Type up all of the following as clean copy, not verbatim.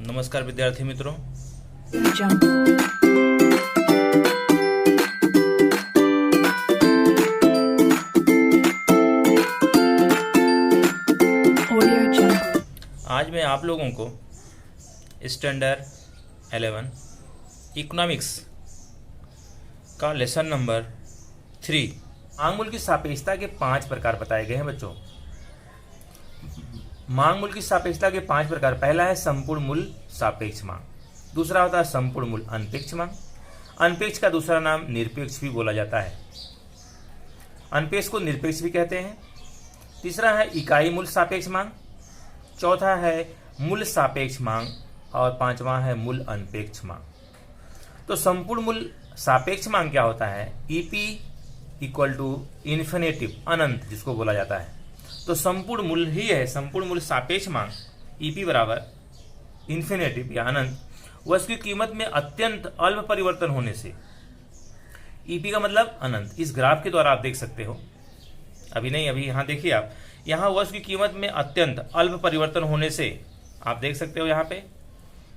नमस्कार विद्यार्थी मित्रों। आज मैं आप लोगों को स्टैंडर्ड 11 इकोनॉमिक्स का लेसन नंबर 3 मांग मूल्य की सापेक्षता के 5 प्रकार बताए गए हैं बच्चों। मांग मूल्य की सापेक्षता के 5 प्रकार। पहला है संपूर्ण मूल्य सापेक्ष मांग, दूसरा होता है संपूर्ण मूल्य अनपेक्ष मांग। अनपेक्ष का दूसरा नाम निरपेक्ष भी बोला जाता है, अनपेक्ष को निरपेक्ष भी कहते हैं। तीसरा है इकाई मूल्य सापेक्ष मांग, चौथा है मूल्य सापेक्ष मांग और पांचवा है मूल्य अनपेक्ष मांग। तो संपूर्ण मूल्य सापेक्ष मांग क्या होता है? ईपी इक्वल टू इन्फिनेटिव, अनंत जिसको बोला जाता है। तो संपूर्ण मूल्य ही है संपूर्ण मूल्य सापेक्ष मांग। ईपी बराबर इन्फिनेटिव या अनंत, वस्तु की कीमत में अत्यंत अल्प परिवर्तन होने से। ईपी का मतलब अनंत। इस ग्राफ के द्वारा आप देख सकते हो, अभी नहीं, अभी यहां देखिए आप, यहां वस्तु की कीमत में अत्यंत अल्प परिवर्तन होने से आप देख सकते हो। यहां पे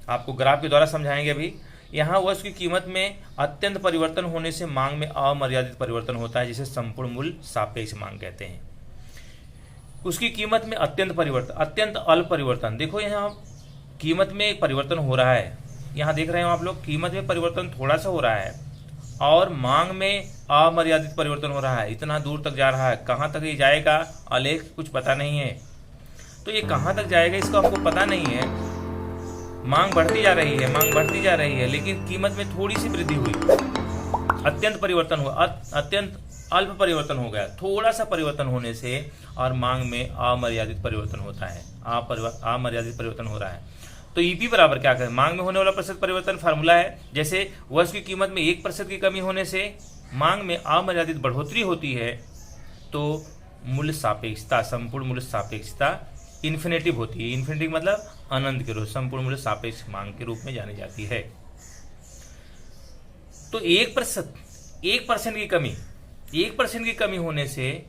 आपको ग्राफ के द्वारा समझाएंगे। अभी यहां वस्तु की कीमत में अत्यंत परिवर्तन होने से मांग में अमर्यादित परिवर्तन होता है, जिसे संपूर्ण मूल्य सापेक्ष मांग कहते हैं। उसकी कीमत में अत्यंत परिवर्तन, अत्यंत अल्प परिवर्तन। देखो यहाँ कीमत में परिवर्तन हो रहा है, यहाँ देख रहे हो आप लोग, कीमत में परिवर्तन थोड़ा सा हो रहा है और मांग में अमर्यादित परिवर्तन हो रहा है, इतना दूर तक जा रहा है। कहाँ तक ये जाएगा आलेख कुछ पता नहीं है। तो ये कहाँ तक जाएगा इसका हमको पता नहीं है। मांग बढ़ती जा रही है, मांग बढ़ती जा रही है, लेकिन कीमत में थोड़ी सी वृद्धि हुई, अत्यंत परिवर्तन हुआ, अत्यंत अल्प परिवर्तन हो गया। थोड़ा सा परिवर्तन होने से और मांग में अमर्यादित परिवर्तन होता है, अमर्यादित परिवर्तन हो रहा है। तो ईपी बराबर क्या करें? मांग में होने वाला प्रतिशत परिवर्तन फार्मूला है, जैसे वस्तु की कीमत में 1% की कमी होने से मांग में अमर्यादित बढ़ोतरी होती है, तो मूल्य सापेक्षता, संपूर्ण मूल्य सापेक्षता इन्फिनेटिव होती है। इन्फिनेटिव मतलब अनंत के रूप, संपूर्ण मूल्य सापेक्ष मांग के रूप में जानी जाती है। तो 1% की कमी, 1% की कमी होने से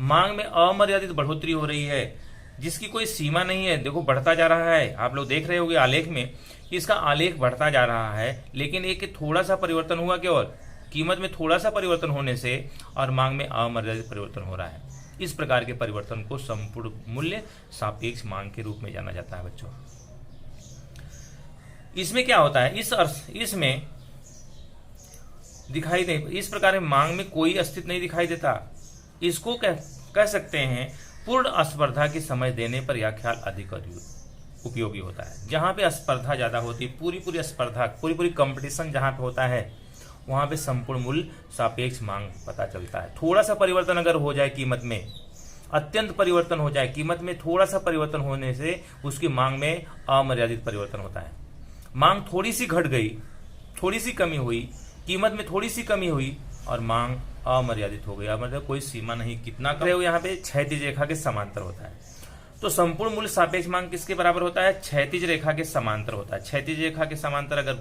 मांग में अमर्यादित बढ़ोतरी हो रही है, जिसकी कोई सीमा नहीं है। देखो बढ़ता जा रहा है, आप लोग देख रहे होंगे आलेख में, इसका आलेख बढ़ता जा रहा है, लेकिन एक थोड़ा सा परिवर्तन हुआ केवल, कीमत में थोड़ा सा परिवर्तन होने से और मांग में अमर्यादित परिवर्तन हो रहा है। इस प्रकार के परिवर्तन को संपूर्ण मूल्य सापेक्ष मांग के रूप में जाना जाता है बच्चों। इसमें क्या होता है, इसमें दिखाई नहीं, इस प्रकार मांग में कोई अस्तित्व नहीं दिखाई देता। इसको कह सकते हैं पूर्ण स्पर्धा की समझ देने पर यह ख्याल अधिक उपयोगी होता है। जहां पे स्पर्धा ज्यादा होती, पूरी स्पर्धा, पूरी कंपटीशन जहां पे होता है, वहां पे संपूर्ण मूल्य सापेक्ष मांग पता चलता है। थोड़ा सा परिवर्तन अगर हो जाए कीमत में, अत्यंत परिवर्तन हो जाए, कीमत में थोड़ा सा परिवर्तन होने से उसकी मांग में अमर्यादित परिवर्तन होता है। मांग थोड़ी सी घट गई, थोड़ी सी कमी हुई, कीमत में थोड़ी सी कमी हुई और मांग अमर्यादित हो गई, मतलब कोई सीमा नहीं, कितना करे हो, यहाँ पे क्षैतिज रेखा के समांतर होता है। तो संपूर्ण मूल्य सापेक्ष मांग किसके बराबर होता है? क्षैतिज रेखा के समांतर होता है। क्षैतिज रेखा के समांतर अगर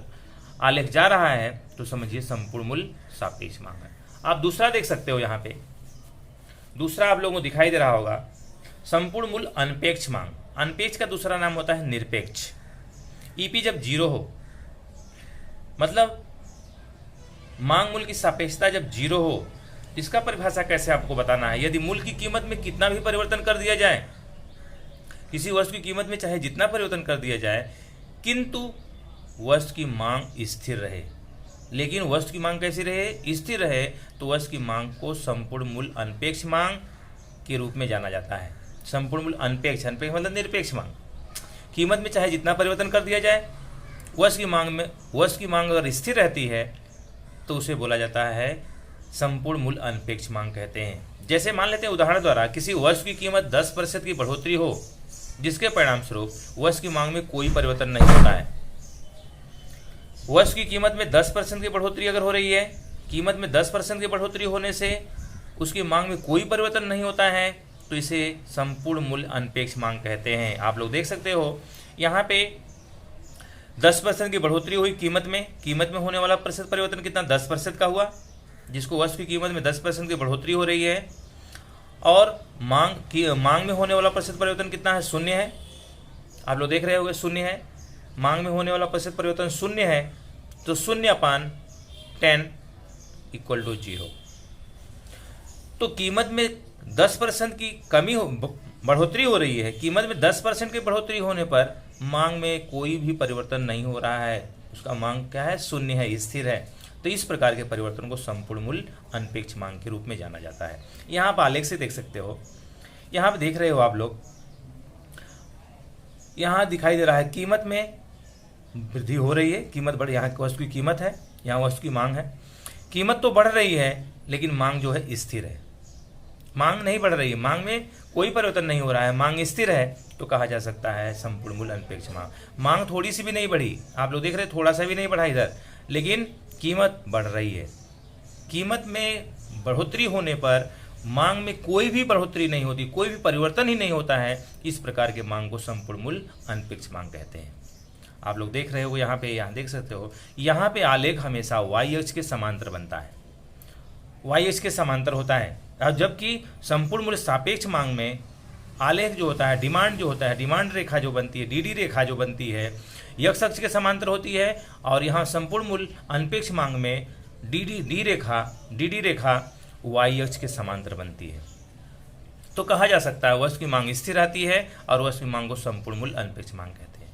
आलेख जा रहा है तो समझिए संपूर्ण मूल्य सापेक्ष मांग है। आप दूसरा देख सकते हो, यहाँ पे दूसरा आप लोगों को दिखाई दे रहा होगा, संपूर्ण मूल्य अनपेक्ष मांग। अनपेक्ष का दूसरा नाम होता है निरपेक्ष। ईपी जब 0 हो, मतलब मांग मूल्य की सापेक्षता जब 0 हो, इसका परिभाषा कैसे आपको बताना है? यदि मूल्य की कीमत में कितना भी परिवर्तन कर दिया जाए, किसी वस्तु की कीमत में चाहे जितना परिवर्तन कर दिया जाए, किंतु वस्तु की मांग स्थिर रहे। लेकिन वस्तु की मांग कैसी रहे? स्थिर रहे, तो वस्तु की मांग को संपूर्ण मूल्य अनपेक्ष मांग के रूप में जाना जाता है। संपूर्ण मूल्य अनपेक्ष, अनपेक्ष मतलब निरपेक्ष मांग। कीमत में चाहे जितना परिवर्तन कर दिया जाए, वस्तु की मांग अगर स्थिर रहती है तो उसे बोला जाता है संपूर्ण मूल्य अनपेक्ष मांग कहते हैं। जैसे मान लेते हैं उदाहरण द्वारा, किसी वस्तु की कीमत 10% की बढ़ोतरी हो, जिसके परिणाम स्वरूप वस्तु की मांग में कोई परिवर्तन नहीं होता है। वस्तु की कीमत में 10% की बढ़ोतरी अगर हो रही है, कीमत में 10% की बढ़ोतरी होने से उसकी मांग में कोई परिवर्तन नहीं होता है, तो इसे संपूर्ण मूल्य अनपेक्ष मांग कहते हैं। आप लोग देख सकते हो यहाँ पे 10% की बढ़ोतरी हुई कीमत में होने वाला प्रतिशत परिवर्तन कितना? 10% का हुआ, जिसको वस्तु की कीमत में 10% की बढ़ोतरी हो रही है। और मांग में होने वाला प्रतिशत परिवर्तन कितना है? 0 है। आप लोग देख रहे होंगे 0 है। मांग में होने वाला प्रतिशत परिवर्तन 0 है तो 0/10 = 0। तो कीमत में 10% की बढ़ोतरी हो रही है। कीमत में 10% की बढ़ोतरी होने पर मांग में कोई भी परिवर्तन नहीं हो रहा है, उसका मांग क्या है, 0 है, स्थिर है। तो इस प्रकार के परिवर्तन को संपूर्ण मूल्य अनपेक्ष मांग के रूप में जाना जाता है। यहाँ आप आलेख से देख सकते हो, यहाँ पे देख रहे हो आप लोग, यहाँ दिखाई दे रहा है कीमत में वृद्धि हो रही है, कीमत बढ़, यहाँ वस्तु की कीमत है, यहाँ वस्तु की मांग है। कीमत तो बढ़ रही है लेकिन मांग जो है स्थिर है, मांग नहीं बढ़ रही है, मांग में कोई परिवर्तन नहीं हो रहा है, मांग स्थिर है, तो कहा जा सकता है संपूर्ण मूल्य अनपेक्ष मांग। मांग थोड़ी सी भी नहीं बढ़ी, आप लोग देख रहे हैं थोड़ा सा भी नहीं बढ़ा इधर, लेकिन कीमत बढ़ रही है। कीमत में बढ़ोतरी होने पर मांग में कोई भी बढ़ोतरी नहीं होती, कोई भी परिवर्तन ही नहीं होता है। इस प्रकार के मांग को संपूर्ण मूल्य अनपेक्ष मांग कहते हैं। आप लोग देख रहे हो यहाँ पे, यहाँ देख सकते हो, यहाँ पे आलेख हमेशा वाई अक्ष के समांतर बनता है, वाई अक्ष के समांतर होता है। और जबकि संपूर्ण मूल्य सापेक्ष मांग में आलेख जो होता है, डिमांड जो होता है, डिमांड रेखा जो बनती है, डीडी रेखा जो बनती है, यक्ष अक्ष के समांतर होती है। और यहाँ संपूर्ण मूल्य अनपेक्ष मांग में डीडी रेखा वाई अक्ष के समांतर बनती है। तो कहा जा सकता है वस्तु की मांग स्थिर रहती है और वस्तु की मांग को संपूर्ण मूल्य अनपेक्ष मांग कहते हैं।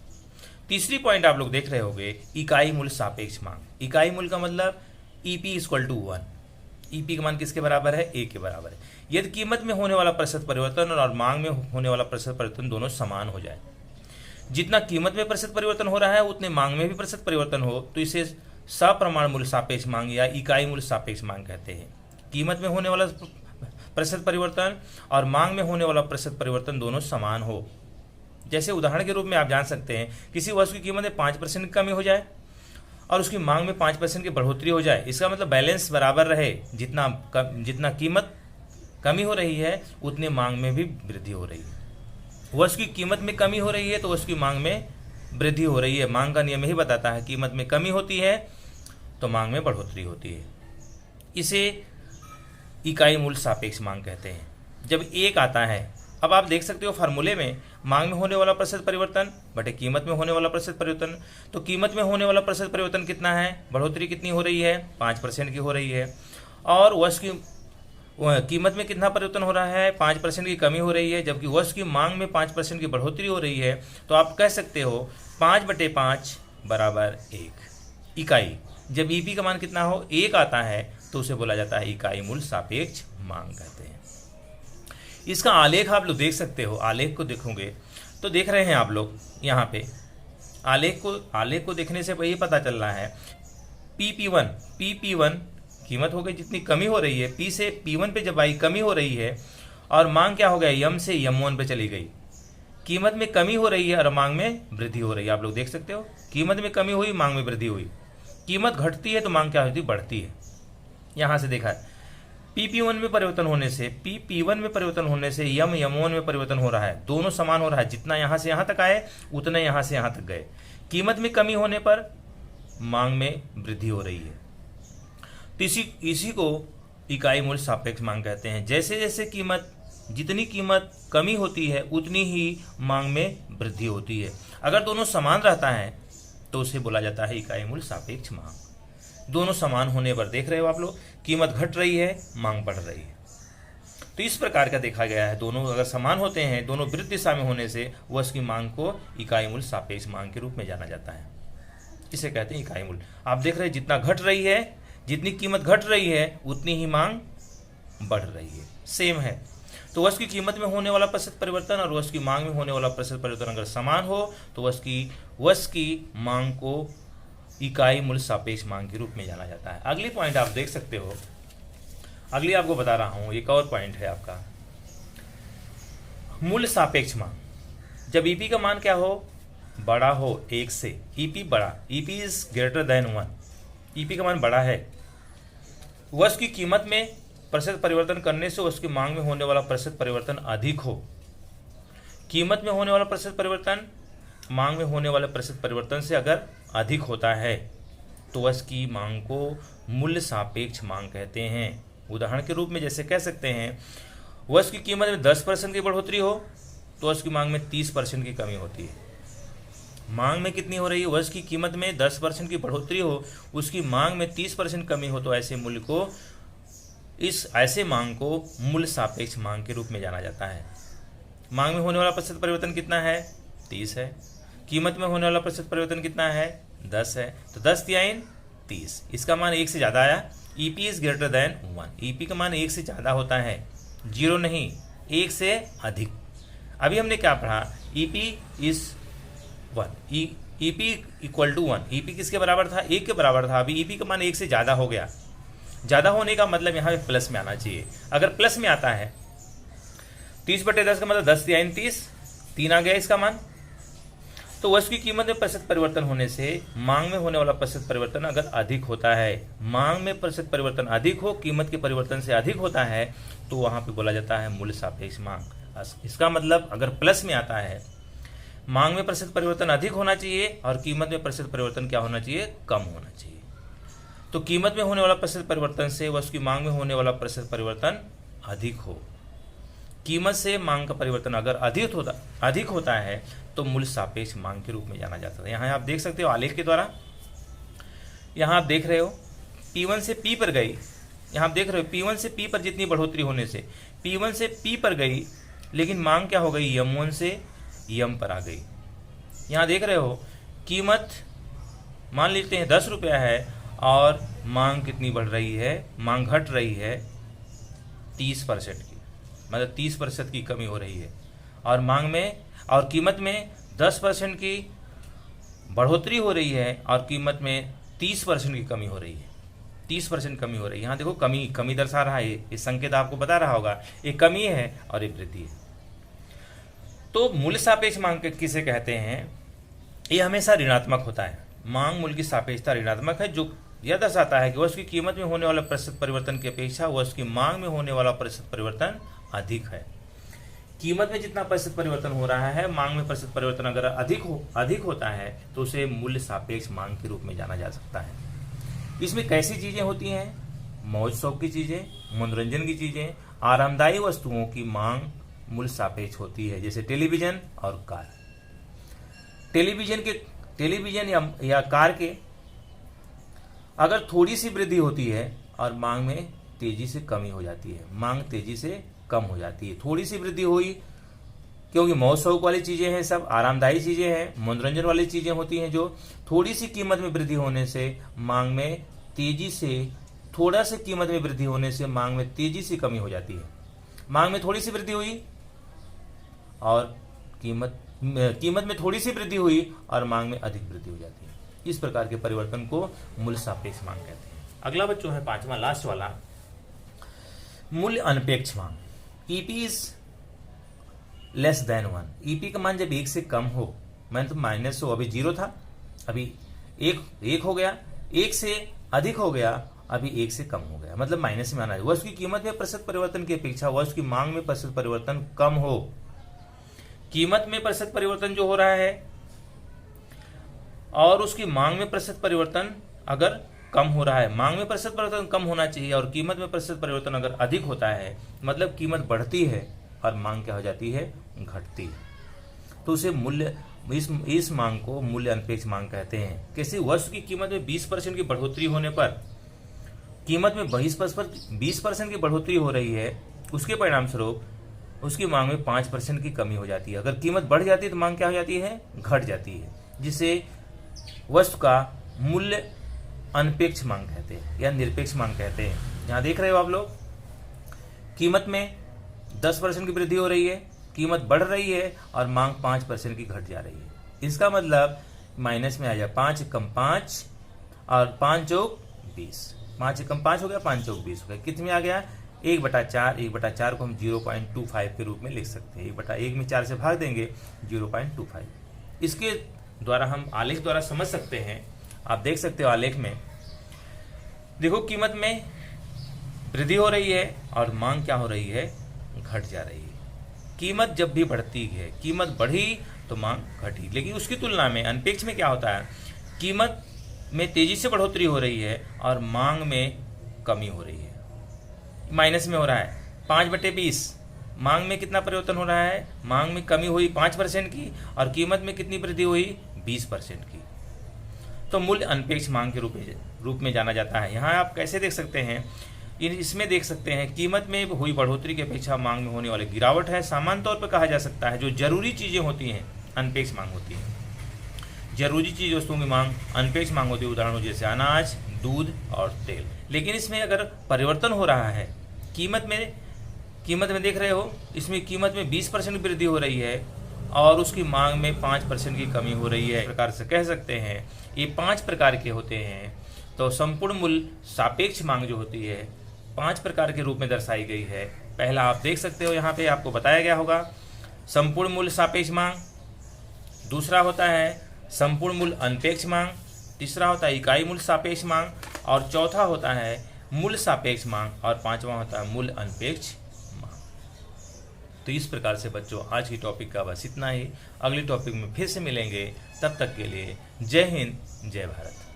तीसरी पॉइंट आप लोग देख रहे होंगे, इकाई मूल्य सापेक्ष मांग। इकाई मूल्य का मतलब ईपी = 1। ईपी का मान किसके बराबर है, ए के बराबर है। यदि कीमत में होने वाला प्रतिशत परिवर्तन और मांग में होने वाला प्रतिशत परिवर्तन दोनों समान हो जाए, जितना कीमत में प्रतिशत परिवर्तन हो रहा है उतने मांग में भी प्रतिशत परिवर्तन हो, तो इसे सप्रमाण मूल्य सापेक्ष मांग या इकाई मूल्य सापेक्ष मांग कहते हैं। कीमत में होने वाला प्रतिशत परिवर्तन और मांग में होने वाला प्रतिशत परिवर्तन दोनों समान हो। जैसे उदाहरण के रूप में आप जान सकते हैं, किसी वस्तु की कीमत में 5% की कमी हो जाए और उसकी मांग में 5% की बढ़ोतरी हो जाए, इसका मतलब बैलेंस बराबर रहे, जितना कीमत कमी हो रही है उतने मांग में भी वृद्धि हो रही है। वस्तु की कीमत में कमी हो रही है तो वस्तु की मांग में वृद्धि हो रही है। मांग का नियम यही बताता है, कीमत में कमी होती है तो मांग में बढ़ोतरी होती है। इसे इकाई मूल्य सापेक्ष मांग कहते हैं। जब एक आता है, अब आप देख सकते हो फार्मूले में, मांग में होने वाला प्रतिशत परिवर्तन बटे कीमत में होने वाला प्रतिशत परिवर्तन। तो कीमत में होने वाला प्रतिशत परिवर्तन कितना है, बढ़ोतरी कितनी हो रही है, 5% की हो रही है। और वस्तु की कीमत में कितना परिवर्तन हो रहा है, 5% की कमी हो रही है, जबकि वस्तु की मांग में 5% की बढ़ोतरी हो रही है। तो आप कह सकते हो 5/5 = 1 इकाई। जब ईपी का मान कितना हो, 1 आता है, तो उसे बोला जाता है इकाई मूल्य सापेक्ष मांग कहते हैं। इसका आलेख आप लोग देख सकते हो, आलेख को देखोगे तो देख रहे हैं आप लोग यहाँ पे आलेख को देखने से यही पता चल रहा है, PP1 कीमत हो गई, जितनी कमी हो रही है, P से P1 पे जब आई कमी हो रही है, और मांग क्या हो गया, M से M1 पे चली गई। कीमत में कमी हो रही है और मांग में वृद्धि हो रही है। आप लोग देख सकते हो, कीमत में कमी हुई, मांग में वृद्धि हुई। कीमत घटती है तो मांग क्या होती है, बढ़ती है। यहाँ से देखा है, PP1 में परिवर्तन होने से, PP1 में परिवर्तन होने से M1 में परिवर्तन हो रहा है, दोनों समान हो रहा है। जितना यहाँ से यहाँ तक आए उतने यहाँ से यहाँ तक गए। कीमत में कमी होने पर मांग में वृद्धि हो रही है। तो इसी को इकाई मूल्य सापेक्ष मांग कहते हैं। जैसे जैसे जितनी कीमत कमी होती है उतनी ही मांग में वृद्धि होती है। अगर दोनों समान रहता है तो उसे बोला जाता है इकाई मूल्य सापेक्ष मांग। दोनों समान होने पर देख रहे हो आप लोग, कीमत घट रही है, मांग बढ़ रही है। तो इस प्रकार का देखा गया है, दोनों अगर समान होते हैं, दोनों विरुद्ध दिशा में होने से उसकी मांग को इकाई मूल्य सापेक्ष मांग के रूप में जाना जाता है। इसे कहते हैं इकाई मूल्य। आप देख रहे हैं, जितना घट रही है, जितनी कीमत घट रही है उतनी ही मांग बढ़ रही है, सेम है। तो वस्तु की कीमत में होने वाला प्रतिशत परिवर्तन और वस्तु की मांग में होने वाला प्रतिशत परिवर्तन अगर समान हो तो वस्तु की मांग को इकाई मूल्य सापेक्ष मांग के रूप में जाना जाता है। अगली पॉइंट आप देख सकते हो, अगली आपको बता रहा हूं, एक और पॉइंट है आपका मूल्य सापेक्ष मांग। जब ईपी का मान क्या हो, बड़ा हो 1 से, ईपी बड़ा, EP is greater than 1, EP का मान बड़ा है, वस्तु की कीमत में प्रतिशत परिवर्तन करने से उसकी मांग में होने वाला प्रतिशत परिवर्तन अधिक हो। कीमत में होने वाला प्रतिशत परिवर्तन मांग में होने वाले प्रतिशत परिवर्तन से अगर अधिक होता है तो उसकी मांग को मूल्य सापेक्ष मांग कहते हैं। उदाहरण के रूप में जैसे कह सकते हैं, वस्तु की कीमत में 10% की बढ़ोतरी हो तो उसकी मांग में 30% की कमी होती है। मांग में कितनी हो रही है, वस्तु की कीमत में 10% की बढ़ोतरी हो, उसकी मांग में 30% कमी हो, तो ऐसे मूल्य को ऐसे मांग को मूल्य सापेक्ष मांग के रूप में जाना जाता है। मांग में होने वाला प्रतिशत परिवर्तन कितना है, 30 है। कीमत में होने वाला प्रतिशत परिवर्तन कितना है, 10 है। तो 10 तिहाई 30, इसका मान 1 से ज़्यादा आया। EP is greater than 1, EP का मान 1 से ज़्यादा होता है, 0 नहीं, 1 से अधिक। अभी हमने क्या पढ़ा, EP is 1, EP equal to 1, EP किसके बराबर था, 1 के बराबर था। अभी ईपी का मान 1 से ज़्यादा हो गया। ज़्यादा होने का मतलब यहाँ पे प्लस में आना चाहिए। अगर प्लस में आता है 30/10 का मतलब 10 तिहाई 30, 3 आ गया इसका मान। तो वस्तु की कीमत में प्रतिशत परिवर्तन होने से मांग में होने वाला प्रतिशत परिवर्तन अगर अधिक होता है, मांग में प्रतिशत परिवर्तन अधिक हो, कीमत के परिवर्तन से अधिक होता है, तो वहाँ पे बोला जाता है मूल्य सापेक्ष मांग। इसका मतलब अगर प्लस में आता है, मांग में प्रतिशत परिवर्तन अधिक होना चाहिए और कीमत में प्रतिशत परिवर्तन क्या होना चाहिए, कम होना चाहिए। तो कीमत में होने वाला प्रतिशत परिवर्तन से वस्तु की मांग में होने वाला प्रतिशत परिवर्तन अधिक हो, कीमत से मांग का परिवर्तन अगर अधिक होता है, तो मूल्य सापेक्ष मांग के रूप में जाना जाता है। यहाँ आप देख सकते हो आलेख के द्वारा, यहाँ आप देख रहे हो P1 से P पर गई, यहाँ आप देख रहे हो P1 से P पर जितनी बढ़ोतरी होने से P1 से P पर गई, लेकिन मांग क्या हो गई, M1 से M पर आ गई। यहाँ देख रहे हो कीमत मान लेते हैं 10 रुपया है और मांग कितनी बढ़ रही है, मांग घट रही है 30% की, मतलब 30% की कमी हो रही है। और मांग में और कीमत में 10% की बढ़ोतरी हो रही है और कीमत में 30% की कमी हो रही है, 30% कमी हो रही है। यहाँ देखो कमी दर्शा रहा है, ये संकेत आपको बता रहा होगा, एक कमी है और एक वृद्धि है। तो मूल्य सापेक्ष मांग किसे कहते हैं, ये हमेशा ऋणात्मक होता है। मांग मूल्य की सापेक्षता ऋणात्मक है, जो यह दर्शाता है कि वस्तु की कीमत में होने वाला प्रतिशत परिवर्तन की अपेक्षा वस्तु की मांग में होने वाला प्रतिशत परिवर्तन अधिक है। कीमत में जितना प्रतिशत परिवर्तन हो रहा है, मांग में प्रतिशत परिवर्तन अगर अधिक होता है, तो उसे मूल्य सापेक्ष मांग के रूप में जाना जा सकता है। इसमें कैसी चीजें होती हैं, मौज शौक की चीजें, मनोरंजन की चीजें, आरामदायी वस्तुओं की मांग मूल्य सापेक्ष होती है, जैसे टेलीविजन और कार। टेलीविजन या कार के अगर थोड़ी सी वृद्धि होती है और मांग में तेजी से कमी हो जाती है, मांग तेजी से कम हो जाती है। थोड़ी सी वृद्धि हुई क्योंकि मौज शौक वाली चीजें हैं, सब आरामदायी चीजें हैं, मनोरंजन वाली चीजें होती हैं, जो थोड़ी सी कीमत में वृद्धि होने से मांग में तेजी से, थोड़ा सी कीमत में वृद्धि होने से मांग में तेजी से कमी हो जाती है। मांग में थोड़ी सी वृद्धि हुई और कीमत में थोड़ी सी वृद्धि हुई और मांग में अधिक वृद्धि हो जाती है। इस प्रकार के परिवर्तन को मूल्य सापेक्ष मांग कहते हैं। अगला बच्चों है 5वां लास्ट वाला, मूल्य अनपेक्ष मांग। EP is less than 1, EP का मान जब 1 से कम हो, मैंने तो माइनस हो, अभी 0 था, अभी 1 हो गया, 1 से अधिक हो गया, अभी 1 से कम हो गया, मतलब माइनस में आना है। वस्तु की कीमत में प्रतिशत परिवर्तन की अपेक्षा वस्तु की मांग में प्रतिशत परिवर्तन कम हो। कीमत में प्रतिशत परिवर्तन जो हो रहा है और उसकी मांग में प्रतिशत परिवर्तन अगर कम हो रहा है, मांग में प्रतिशत परिवर्तन कम होना चाहिए और कीमत में प्रतिशत परिवर्तन अगर अधिक होता है, मतलब कीमत बढ़ती है और मांग क्या हो जाती है, घटती है, तो उसे मूल्य इस मांग को मूल्य अनपेक्ष मांग कहते हैं। कैसे, वस्तु की कीमत में 20% की बढ़ोतरी होने पर, कीमत में 20% की बढ़ोतरी हो रही है, उसके परिणाम स्वरूप उसकी मांग में 5% की कमी हो जाती है। अगर कीमत बढ़ जाती है तो मांग क्या हो जाती है, घट जाती है, जिसे वस्तु का मूल्य अनपेक्ष मांग कहते हैं या निरपेक्ष मांग कहते हैं। यहाँ देख रहे हो आप लोग, कीमत में 10% की वृद्धि हो रही है, कीमत बढ़ रही है और मांग 5% की घट जा रही है। इसका मतलब माइनस में आ जाए, 5 कम 5 और 5 चौक 20, 5 कम 5 हो गया, 5 चौक 20 हो गया, कितने में आ गया, 1/4। 1/4 को हम 0.25 के रूप में लिख सकते हैं। 1/1 में 4 से भाग देंगे, 0.25। इसके द्वारा हम आलेख द्वारा समझ सकते हैं। आप देख सकते हो आलेख में, देखो कीमत में वृद्धि हो रही है और मांग क्या हो रही है, घट जा रही है। कीमत जब भी बढ़ती है, कीमत बढ़ी तो मांग घटी, लेकिन उसकी तुलना में अनपेक्ष में क्या होता है, कीमत में तेजी से बढ़ोतरी हो रही है और मांग में कमी हो रही है, माइनस में हो रहा है। 5/20 मांग में कितना परिवर्तन हो रहा है, मांग में कमी हुई 5% की और कीमत में कितनी वृद्धि हुई, 20% की, तो मूल्य अनपेक्ष मांग के रूप में जाना जाता है। यहाँ आप कैसे देख सकते हैं, इसमें देख सकते हैं कीमत में हुई बढ़ोतरी की अपेक्षा मांग में होने वाली गिरावट है। सामान्य तौर पर कहा जा सकता है जो जरूरी चीज़ें होती हैं अनपेक्ष मांग होती है। जरूरी चीज वस्तुओं की मांग अनपेक्ष मांग होती है, उदाहरणों जैसे अनाज, दूध और तेल। लेकिन इसमें अगर परिवर्तन हो रहा है कीमत में देख रहे हो, इसमें कीमत में 20% वृद्धि हो रही है और उसकी मांग में 5% की कमी हो रही है। इस प्रकार से कह सकते हैं ये 5 प्रकार के होते हैं। तो संपूर्ण मूल्य सापेक्ष मांग जो होती है 5 प्रकार के रूप में दर्शाई गई है। पहला आप देख सकते हो, यहाँ पे आपको बताया गया होगा संपूर्ण मूल्य सापेक्ष मांग, दूसरा होता है संपूर्ण मूल्य अनपेक्ष मांग, तीसरा होता है इकाई मूल्य सापेक्ष मांग, और चौथा होता है मूल्य सापेक्ष मांग, और पांचवा होता है मूल्य अनपेक्ष मांग। तो इस प्रकार से बच्चों आज की टॉपिक का बस इतना ही। अगली टॉपिक में फिर से मिलेंगे, तब तक के लिए जय हिंद, जय भारत।